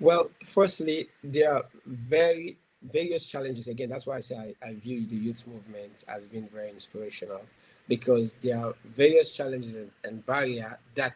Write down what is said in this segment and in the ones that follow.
Well, firstly, there are various challenges. Again, that's why I say I view the youth movement as being very inspirational, because there are various challenges and barriers that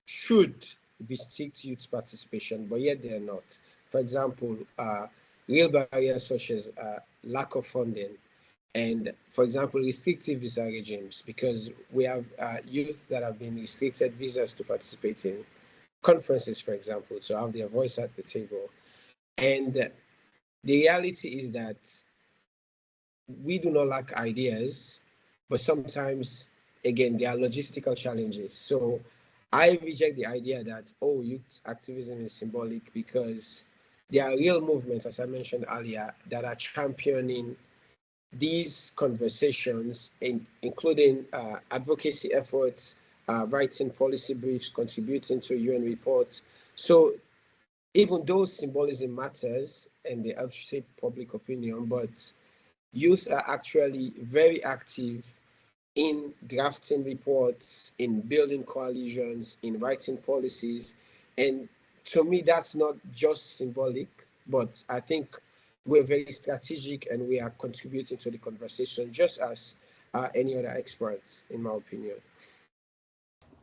should restrict youth participation, but yet they're not. For example, real barriers such as lack of funding and, for example, restrictive visa regimes, because we have youth that have been restricted visas to participate in conferences, for example, to have their voice at the table. And the reality is that we do not lack ideas, but sometimes, again, there are logistical challenges. So I reject the idea that, oh, youth activism is symbolic, because there are real movements, as I mentioned earlier, that are championing these conversations, including advocacy efforts, writing policy briefs, contributing to UN reports. So even though symbolism matters and they help shape public opinion, but youth are actually very active in drafting reports, in building coalitions, in writing policies. And to me, that's not just symbolic, but I think we're very strategic and we are contributing to the conversation just as any other experts, in my opinion.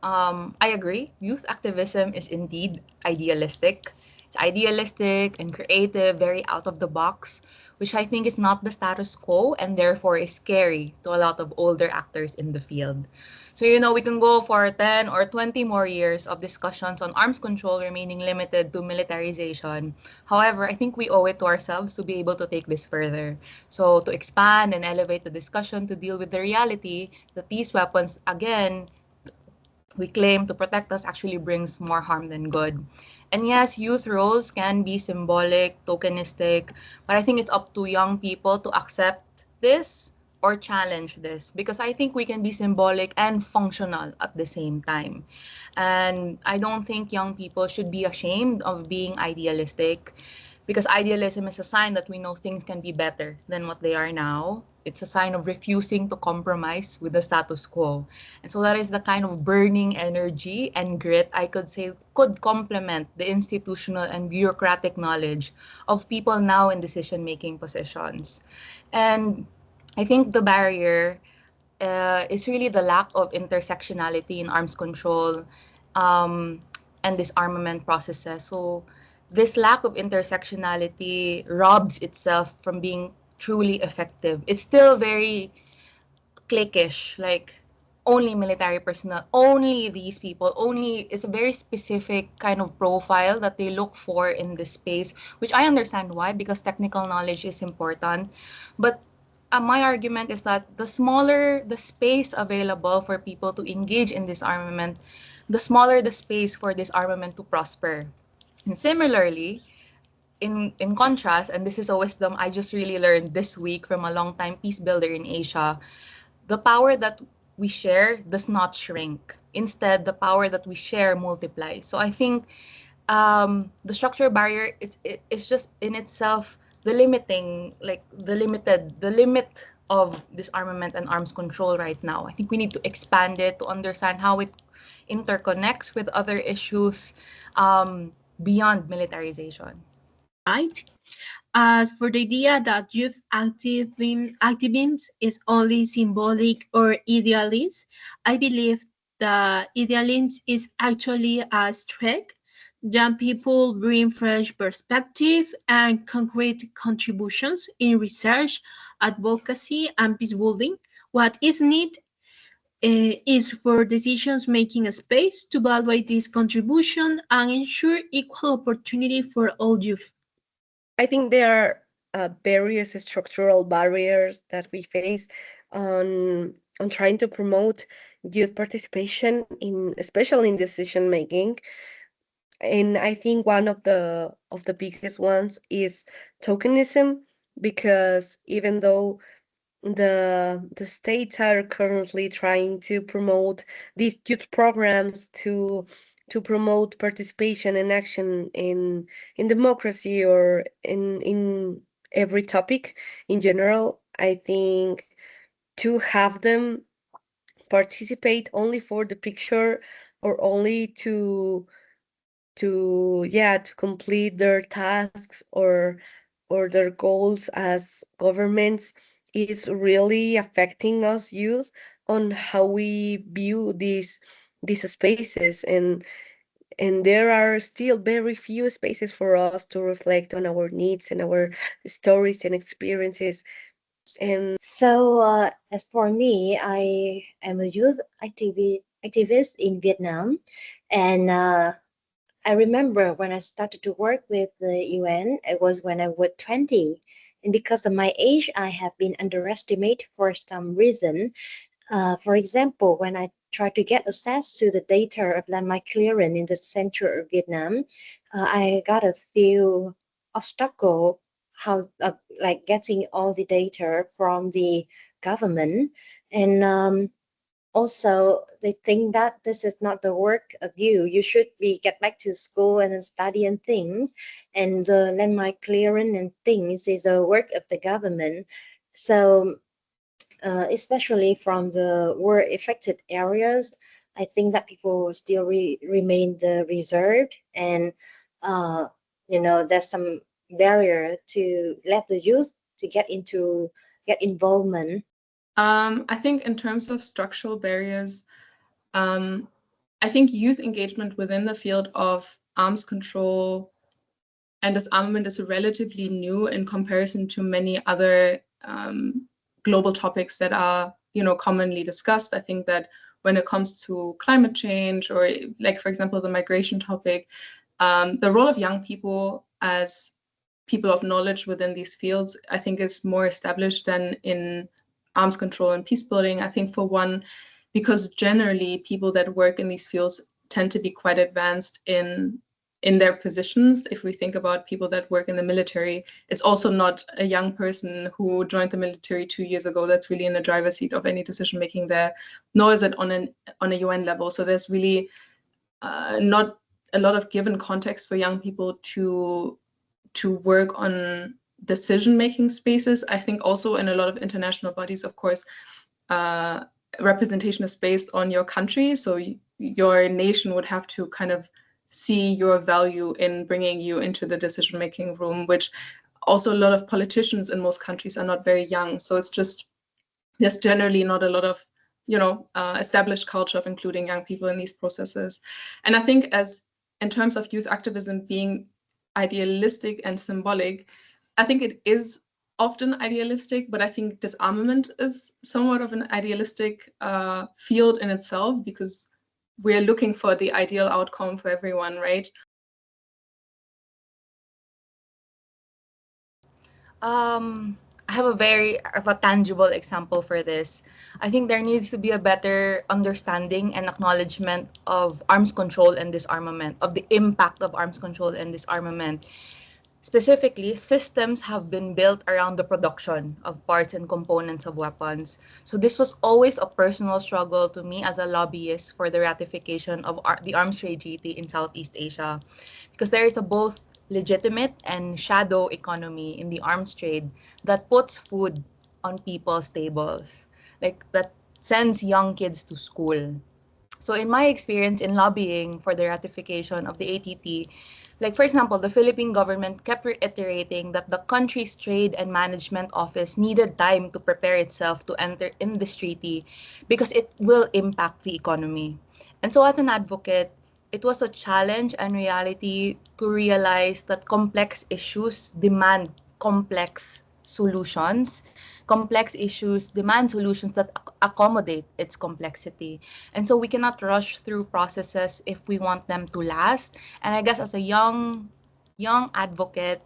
Yes, I agree. Youth activism is indeed idealistic. It's idealistic and creative, very out of the box, which I think is not the status quo and therefore is scary to a lot of older actors in the field. So, we can go for 10 or 20 more years of discussions on arms control remaining limited to militarization. However, I think we owe it to ourselves to be able to take this further. So, to expand and elevate the discussion to deal with the reality that these weapons, again, we claim to protect us actually brings more harm than good. And yes, youth roles can be symbolic, tokenistic, but I think it's up to young people to accept this or challenge this, because I think we can be symbolic and functional at the same time. And I don't think young people should be ashamed of being idealistic, because idealism is a sign that we know things can be better than what they are now. It's a sign of refusing to compromise with the status quo. And so that is the kind of burning energy and grit I could say could complement the institutional and bureaucratic knowledge of people now in decision making positions. And I think the barrier is really the lack of intersectionality in arms control um, and disarmament processes. So this lack of intersectionality robs itself from being truly effective. It's still very cliquish, like only military personnel, only these people, only it's a very specific kind of profile that they look for in this space, which I understand why, because technical knowledge is important. But my argument is that the smaller the space available for people to engage in disarmament, the smaller the space for disarmament to prosper. And similarly, in contrast, and this is a wisdom I just really learned this week from a long-time peace builder in Asia, the power that we share does not shrink. Instead, the power that we share multiplies. So I think the structural barrier is just in itself the limiting, like the limit of disarmament and arms control right now. I think we need to expand it to understand how it interconnects with other issues beyond militarization. Right? As for the idea that activism is only symbolic or idealist, I believe that idealism is actually a strength. Young people bring fresh perspective and concrete contributions in research, advocacy, and peace building. What is needed is for decisions making a space to evaluate this contribution and ensure equal opportunity for all youth. I think there are various structural barriers that we face on trying to promote youth participation in, especially in decision making. And I think one of the biggest ones is tokenism, because even though the states are currently trying to promote these youth programs to promote participation and action in democracy or in every topic in general, I think to have them participate only for the picture or only to complete their tasks or their goals as governments is really affecting us youth on how we view these spaces, and there are still very few spaces for us to reflect on our needs and our stories and experiences. And So, as for me, I am a youth activist in Vietnam, and I remember when I started to work with the UN, it was when I was 20. And because of my age, I have been underestimated for some reason. For example, when I tried to get access to the data of landmark clearance in the center of Vietnam, I got a few obstacles how like getting all the data from the government, and also they think that this is not the work of you. You should be get back to school and then study and things, and the landmark clearance and things is the work of the government. So especially from the war affected areas, I think that people still remain reserved, and uh, there's some barrier to let the youth to get involvement. I think in terms of structural barriers, I think youth engagement within the field of arms control and disarmament is relatively new in comparison to many other global topics that are, commonly discussed. I think that when it comes to climate change or, like, for example, the migration topic, the role of young people as people of knowledge within these fields, I think, is more established than in arms control and peace building. I think, for one, because generally people that work in these fields tend to be quite advanced in their positions. If we think about people that work in the military, it's also not a young person who joined the military 2 years ago that's really in the driver's seat of any decision making there, nor is it on a UN level. So there's really not a lot of given context for young people to work on decision making spaces. I think also in a lot of international bodies, of course, representation is based on your country. So your nation would have to kind of see your value in bringing you into the decision making room, which also a lot of politicians in most countries are not very young. So it's just, there's generally not a lot of established culture of including young people in these processes. And I think, as in terms of youth activism being idealistic and symbolic, I think it is often idealistic, but I think disarmament is somewhat of an idealistic field in itself, because we're looking for the ideal outcome for everyone, right? I have a tangible example for this. I think there needs to be a better understanding and acknowledgement of arms control and disarmament, of the impact of arms control and disarmament. Specifically, systems have been built around the production of parts and components of weapons. So this was always a personal struggle to me as a lobbyist for the ratification of the Arms Trade Treaty in Southeast Asia, because there is a both legitimate and shadow economy in the arms trade that puts food on people's tables, like that sends young kids to school. So in my experience in lobbying for the ratification of the ATT, like for example, the Philippine government kept reiterating that the country's trade and management office needed time to prepare itself to enter in this treaty because it will impact the economy. And so as an advocate, it was a challenge and reality to realize that complex issues demand complex solutions. Complex issues demand solutions that accommodate its complexity. And so we cannot rush through processes if we want them to last. And I guess as a young advocate,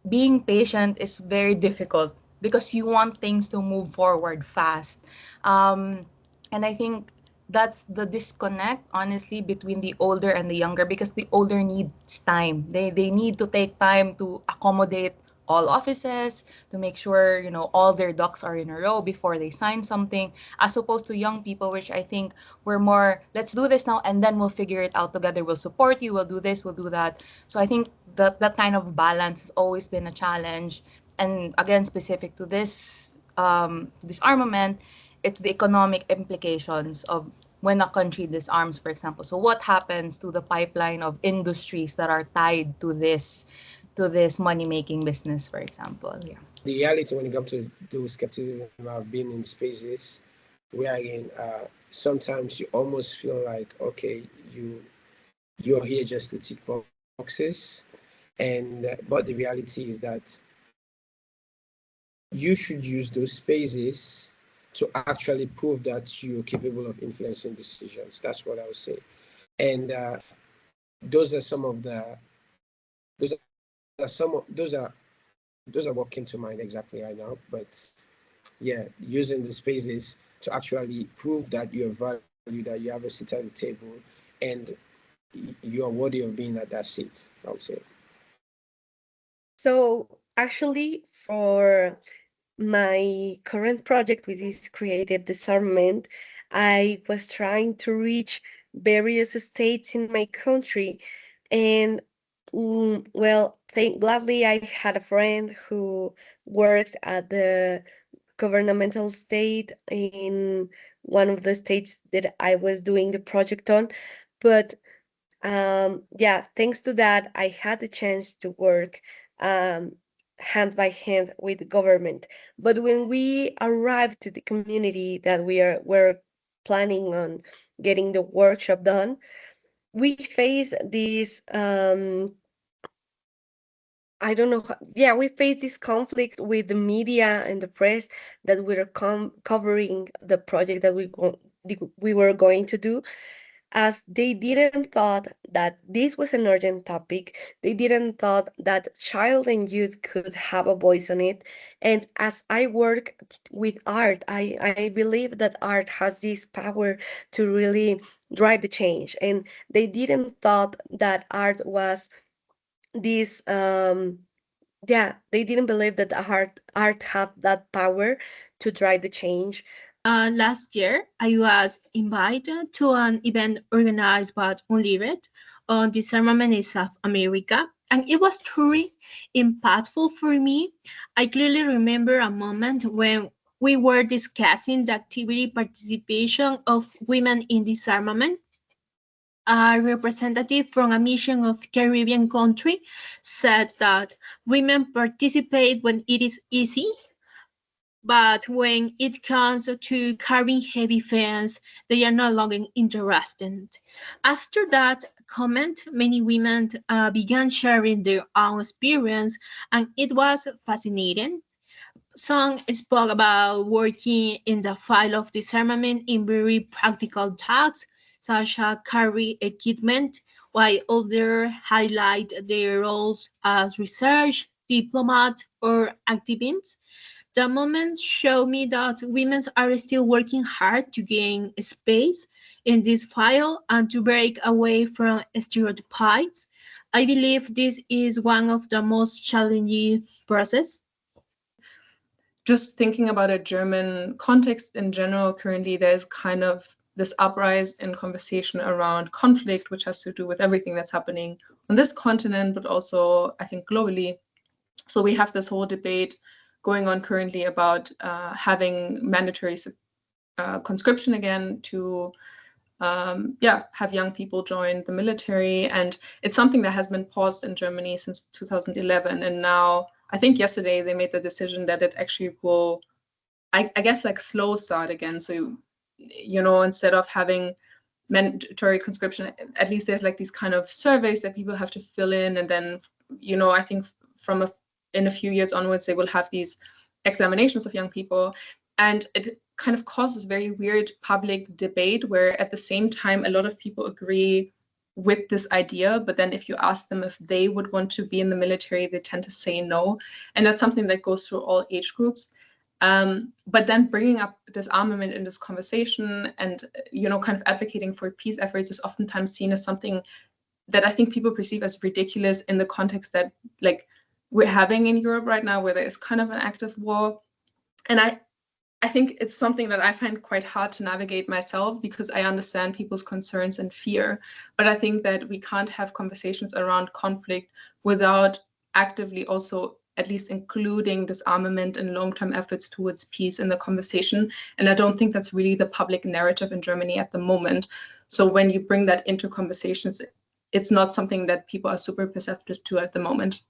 being patient is very difficult because you want things to move forward fast. Um, and I think that's the disconnect, honestly, between the older and the younger, because the older needs time. They need to take time to accommodate all offices, to make sure, all their ducks are in a row before they sign something, as opposed to young people, which I think we're more, let's do this now and then we'll figure it out together. We'll support you, we'll do this, we'll do that. So I think that kind of balance has always been a challenge. And again, specific to this armament, it's the economic implications of when a country disarms, for example. So what happens to the pipeline of industries that are tied to this money-making business, for example? Yeah. The reality when it comes to skepticism about being in spaces wherein sometimes you almost feel like, okay, you're here just to tick boxes, and but the reality is that you should use those spaces to actually prove that you're capable of influencing decisions. That's what I would say. And those are some of the those are some of those are what came to mind exactly right now. But yeah, using the spaces to actually prove that you're valued, that you have a seat at the table, and you are worthy of being at that seat, I would say. So actually, for my current project, which is created disarmament, I was trying to reach various states in my country, and well, gladly I had a friend who works at the governmental state in one of the states that I was doing the project on, but yeah, thanks to that, I had the chance to work um, hand by hand with the government. But when we arrived to the community that were planning on getting the workshop done, we faced this I don't know. Yeah, we faced this conflict with the media and the press that we were covering the project that we were going to do, as they didn't thought that this was an urgent topic. They didn't thought that child and youth could have a voice on it. And as I work with art, I believe that art has this power to really drive the change. And they didn't thought that art was this yeah, they didn't believe that the art had that power to drive the change. Last year, I was invited to an event organized by Unlivet on disarmament in South America, and it was truly impactful for me. I clearly remember a moment when we were discussing the activity participation of women in disarmament. A representative from a mission of Caribbean country said that women participate when it is easy, but when it comes to carrying heavy fans, they are no longer interested. After that comment, many women began sharing their own experience, and it was fascinating. Some spoke about working in the field of disarmament in very practical tasks, such as carry equipment, while others highlight their roles as research, diplomat, or activists. The moment showed me that women are still working hard to gain space in this field and to break away from stereotypes. I believe this is one of the most challenging processes. Just thinking about a German context in general, currently there's kind of this uprise in conversation around conflict, which has to do with everything that's happening on this continent, but also, I think, globally. So we have this whole debate going on currently about having mandatory conscription again to have young people join the military. And it's something that has been paused in Germany since 2011. And now, I think yesterday they made the decision that it actually will, I guess, like slow start again. So, instead of having mandatory conscription, at least there's like these kind of surveys that people have to fill in. And then, I think in a few years onwards, they will have these examinations of young people. And it kind of causes very weird public debate where at the same time, a lot of people agree with this idea, but then if you ask them if they would want to be in the military, they tend to say no. And that's something that goes through all age groups. But then bringing up disarmament in this conversation and, kind of advocating for peace efforts is oftentimes seen as something that I think people perceive as ridiculous in the context that, like, we're having in Europe right now, where there is kind of an active war. And I think it's something that I find quite hard to navigate myself because I understand people's concerns and fear. But I think that we can't have conversations around conflict without actively also at least including disarmament and long-term efforts towards peace in the conversation. And I don't think that's really the public narrative in Germany at the moment. So when you bring that into conversations, it's not something that people are super perceptive to at the moment.